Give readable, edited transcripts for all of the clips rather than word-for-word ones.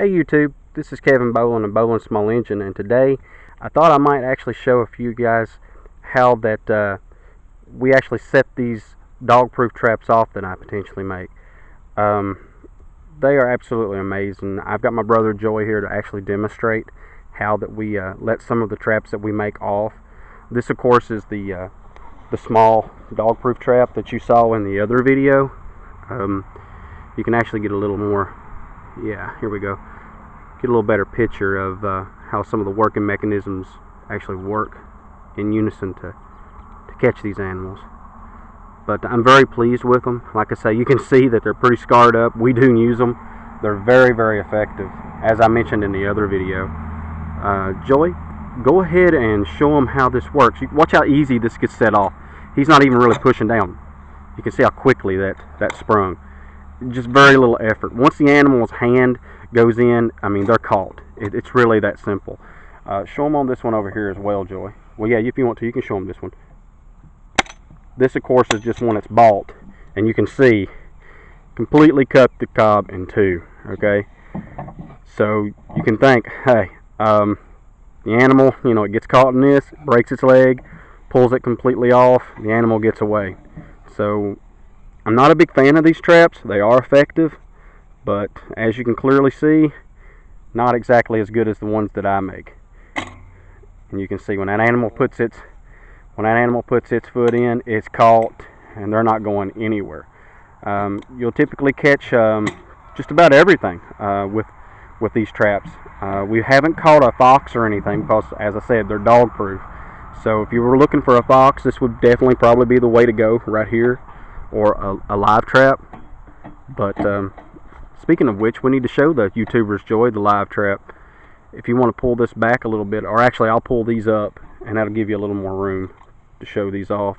Hey YouTube, this is Kevin Boland of Boland Small Engine, and today I thought I might actually show a few guys how that we actually set these dog-proof traps off that I potentially make. They are absolutely amazing. I've got my brother Joey here to actually demonstrate how that we let some of the traps that we make off. This of course is the small dog-proof trap that you saw in the other video. You can actually get a little more, yeah, here we go, get a little better picture of how some of the working mechanisms actually work in unison to catch these animals. But I'm very pleased with them. Like I say, you can see that they're pretty scarred up. We do use them. They're very, very effective, as I mentioned in the other video. Joey, go ahead and show them how this works. Watch how easy this gets set off. He's not even really pushing down. You can see how quickly that sprung. Just very little effort. Once the animal's hand goes in, I mean, they're caught. It's really that simple. Show them on this one over here as well, Joey. Well, yeah, if you want to, you can show them this one. This, of course, is just one that's bought, and you can see completely cut the cob in two. Okay, so you can think, hey, the animal, you know, it gets caught in this, breaks its leg, pulls it completely off, the animal gets away. So I'm not a big fan of these traps. They are effective, but as you can clearly see, not exactly as good as the ones that I make. And you can see when that animal puts its foot in, it's caught, and they're not going anywhere. You'll typically catch just about everything with these traps. We haven't caught a fox or anything because, as I said, they're dog proof. So if you were looking for a fox, this would definitely probably be the way to go right here, or a live trap. But speaking of which, we need to show the YouTubers, Joey, the live trap. If you want to pull this back a little bit, or actually I'll pull these up, and that'll give you a little more room to show these off.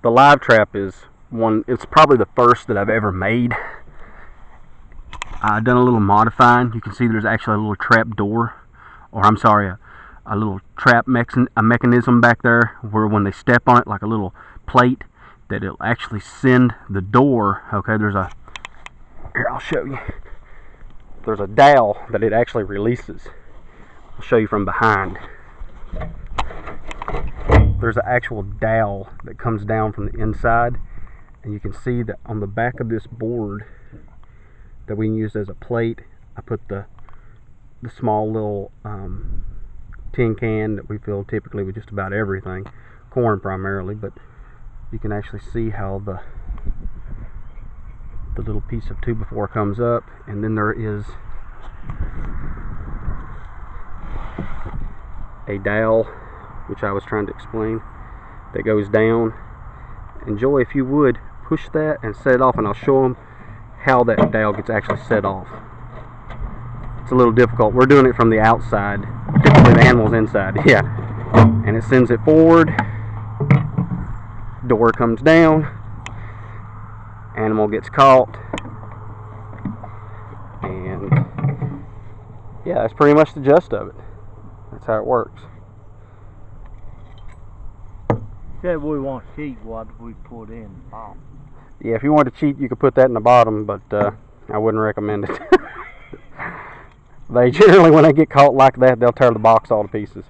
The live trap is it's probably the first that I've ever made. I've done a little modifying. You can see there's actually a little trap door, or I'm sorry, a little trap mechanism back there where when they step on it, like a little plate, that it'll actually send the door. Okay, here, I'll show you. There's a dowel that it actually releases. I'll show you from behind. There's an actual dowel that comes down from the inside, and you can see that on the back of this board that we can use as a plate, I put the small little tin can that we fill typically with just about everything, corn primarily, but you can actually see how the little piece of 2x4 comes up, and then there is a dowel, which I was trying to explain, that goes down. And Joey, if you would, push that and set it off, and I'll show them how that dowel gets actually set off. It's a little difficult. We're doing it from the outside. Typically the animal's inside. Yeah. And it sends it forward. Door comes down. Animal gets caught. And yeah, that's pretty much the gist of it. That's how it works. Yeah, we want to cheat what we put in the bottom. Yeah, if you want to cheat, you could put that in the bottom, but I wouldn't recommend it. They generally, when they get caught like that, they'll tear the box all to pieces.